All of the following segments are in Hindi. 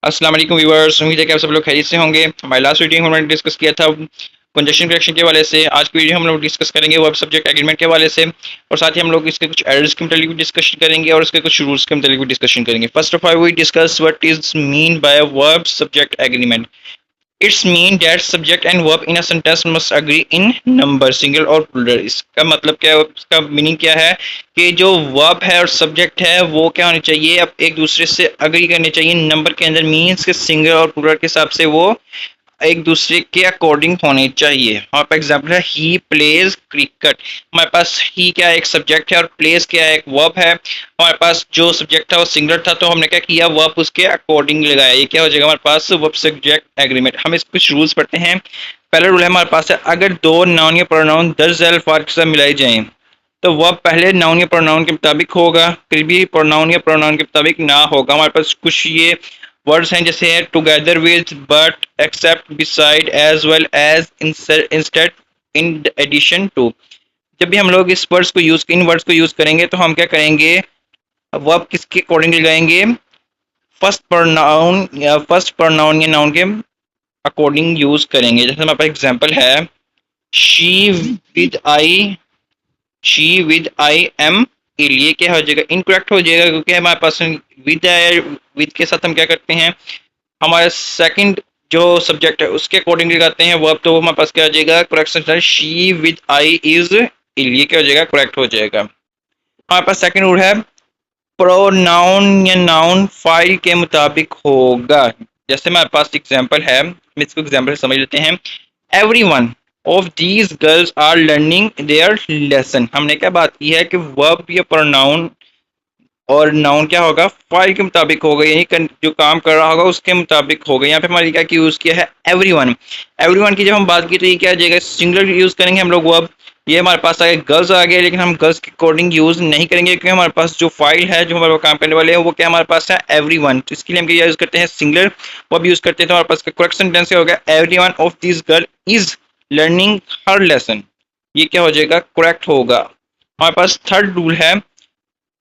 अस्सलाम वालेकुम व्यूअर्स, उम्मीद है कि आप सब लोग खैरियत से होंगे। हमारे लास्ट वीडियो में हमने डिस्कस किया था कंजक्शन करेक्शन के हवाले से। आज की वीडियो हम लोग डिस्कस करेंगे वर्ब सब्जेक्ट एग्रीमेंट के हवाले से, और साथ ही हम लोग इसके कुछ एरर्स के मतलब भी डिस्कशन करेंगे और इसके कुछ रूल्स के मतलब भी डिस्कशन करेंगे। First of all we discuss what is mean by verb subject agreement. It's mean that subject and verb in a sentence must agree in number, singular और प्लूरल। इसका मतलब क्या है, इसका मीनिंग क्या है कि जो वर्ब है और सब्जेक्ट है वो क्या होने चाहिए, अब एक दूसरे से अग्री करने चाहिए नंबर के अंदर। मीन्स के सिंगल और प्लूरल के हिसाब से वो एक दूसरे के अकॉर्डिंग होने चाहिए। हमारे पास एग्जाम्पल है ही प्लेज क्रिकेट। हमारे पास ही क्या है, एक सब्जेक्ट है, और प्लेज क्या है, एक वर्ब है। हमारे पास जो सब्जेक्ट था वो सिंगुलर था, तो हमने क्या किया, वर्ब उसके अकॉर्डिंग लगाया। ये क्या हो जाएगा हमारे पास, वर्ब सब्जेक्ट एग्रीमेंट। हम इस कुछ रूल्स पढ़ते हैं। पहला रूल है हमारे पास है, अगर दो नाउन या प्रोनाउन 10 अल्फाज के साथ मिलाए जाएं तो वर्ब पहले नाउन या प्रोनाउन के मुताबिक होगा, फिर भी प्रोनाउन या प्रोनाउन के मुताबिक ना होगा। हमारे पास कुछ ये वर्ड्स हैं जैसे है together with, but, except, beside, as well as, instead, in addition to. जब भी हम लोग इस वर्ड्स को इन वर्ड्स को यूज करेंगे तो हम क्या करेंगे, वर्ब किसके अकॉर्डिंग लगाएंगे, फर्स्ट प्रोनाउन या नाउन के अकॉर्डिंग यूज करेंगे। जैसे हमारे पास एग्जांपल है she with I, she with I am ill. ये क्या हो जाएगा, इनकरेक्ट हो जाएगा, क्योंकि हमारे पास विद है, विद के साथ हम क्या करते हैं, हमारे सेकंड जो सब्जेक्ट है उसके अकॉर्डिंग लगाते हैं वर्ब, तो हमारे पास क्या हो जाएगा, correct sentence she with I is ill. ये क्या हो जाएगा, करेक्ट हो जाएगा। हमारे पास सेकंड रूल है प्रोनाउन या नाउन फाइल के मुताबिक होगा। जैसे हमारे पास एग्जांपल है, हम इसको एग्जांपल समझ लेते हैं। Everyone of these girls are learning their lesson. हमने क्या बात की है कि वर्ब या प्रोनाउन और नाउन क्या होगा, फाइल के मुताबिक होगा, यानी जो काम कर रहा होगा उसके मुताबिक होगा। यहाँ पे हमारे क्या यूज किया है, एवरीवन। एवरीवन की जब हम बात की तो ये क्या आ जाएगा, सिंगुलर यूज करेंगे हम लोग वर्ब। ये हमारे पास आ गया गर्ल्स आ गया, लेकिन हम गर्ल्स के अकॉर्डिंग यूज नहीं करेंगे, क्योंकि हमारे पास जो फाइल है, जो हमारे काम करने वाले हैं, वो क्या हमारे पास है, एवरीवन। तो इसके लिए हम क्या यूज करते हैं, सिंगुलर वर्ब यूज करते हैं। तो हमारे पास करेक्ट सेंटेंस क्या होगा, everyone of this girl is learning her lesson. ये क्या हो जाएगा, करेक्ट होगा। हमारे पास थर्ड रूल है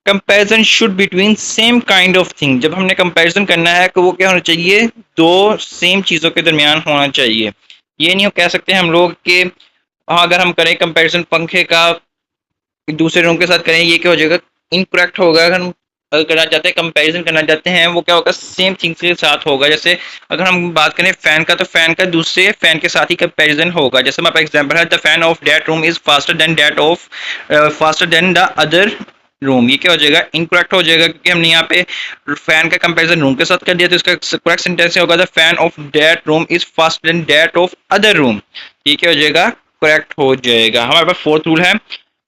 comparison should between same kind of thing. जब हमने कंपैरिजन करना है तो वो क्या होना चाहिए, दो सेम चीज़ों के दरमियान होना चाहिए। ये नहीं हो कह सकते हम लोग कि अगर हम करें कंपैरिजन पंखे का दूसरे रूम के साथ करें, ये क्या हो जाएगा, इनकरेक्ट होगा। अगर हम करना चाहते हैं, कंपैरिजन करना चाहते हैं, वो क्या होगा, सेम थिंग्स के साथ होगा। जैसे अगर हम बात करें फैन का, तो फैन का दूसरे फैन के साथ ही कंपैरिजन होगा। जैसे हमारा एग्जांपल है, the fan of that room is faster than the other room. ये क्या हो जाएगा, इनकरेक्ट हो जाएगा, क्योंकि हमने यहाँ पे फैन का कंपैरिजन रूम के साथ कर दिया। तो इसका करेक्ट सेंटेंस होगा, the fan of that room is faster than that of other room. ये क्या हो जाएगा, करेक्ट हो जाएगा। हमारे पास फोर्थ रूल है,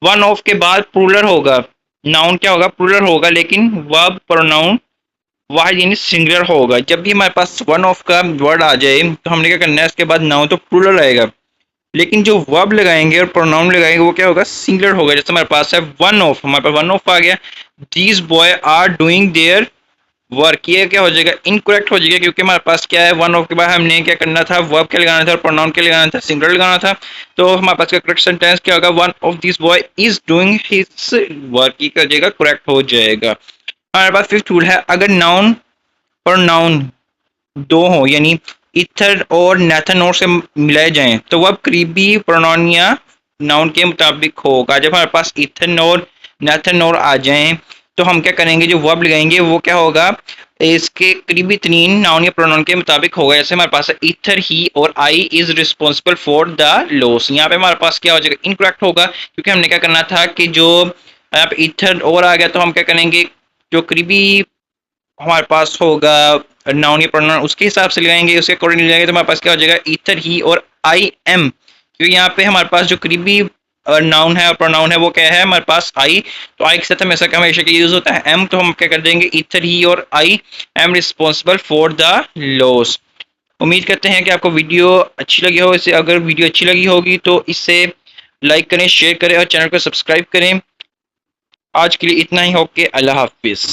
वन ऑफ के बाद प्लूरल होगा, नाउन क्या होगा, प्लूरल होगा, लेकिन वर्ब प्रोनाउन वाहिद यानी सिंगुलर होगा। जब भी हमारे पास वन ऑफ का वर्ड आ जाए तो हमने क्या करना है, इसके बाद नाउन तो प्लूरल आएगा, लेकिन जो वर्ब लगाएंगे और प्रोनाउन लगाएंगे वो क्या होगा, सिंगुलर होगा। जैसे हमारे पास है वन ऑफ, हमारे पास वन ऑफ आ गया, these boy are doing their work. ये क्या हो जाएगा, इनकरेक्ट हो जाएगा, क्योंकि हमारे पास क्या है, वन ऑफ के बाद हमने क्या करना था, वर्ब क्या लगाना था और प्रोनाउन क्या लगाना था, सिंगुलर लगाना था। तो हमारे पास का करेक्ट सेंटेंस क्या होगा, one of this boy is doing his work. ये क्या हो जाएगा, करेक्ट हो जाएगा। हमारे पास फिफ्थ रूल है, अगर नाउन और नाउन दो हो, यानी इथर और नेथनोर से मिलाए जाएं, तो वह करीबी प्रोनाउन या नाउन के मुताबिक होगा। जब हमारे पास इथनोर नेथनोर आ जाएं तो हम क्या करेंगे, जो वर्ब लगाएंगे वो क्या होगा, इसके करीबी तरीन नाउन या प्रोनाउन के मुताबिक होगा। जैसे हमारे पास इथर ही और I is responsible for the loss. यहाँ पे हमारे पास क्या हो जाएगा, इनकरेक्ट होगा, क्योंकि हमने क्या करना था कि जो यहाँ पे इथर और आ गया तो हम क्या करेंगे, जो करीबी हमारे पास होगा नाउन या प्रोनाउन उसके हिसाब से लगाएंगे, उसके अकॉर्डिंग लगाएंगे, तो हमारे पास क्या हो जाएगा, ईथर ही और आई एम। क्योंकि यहाँ पे हमारे पास जो करीबी नाउन है और प्रोनाउन है वो क्या है, हमारे पास आई, तो आई के साथ हमेशा हमेशा के यूज होता है एम, तो हम क्या कर देंगे, ईथर ही और I am responsible for the loss. उम्मीद करते हैं कि आपको वीडियो अच्छी लगी हो। इसे अगर वीडियो अच्छी लगी होगी तो इसे लाइक करें, शेयर करें और चैनल को सब्सक्राइब करें। आज के लिए इतना ही, होके अल्लाह हाफिज़।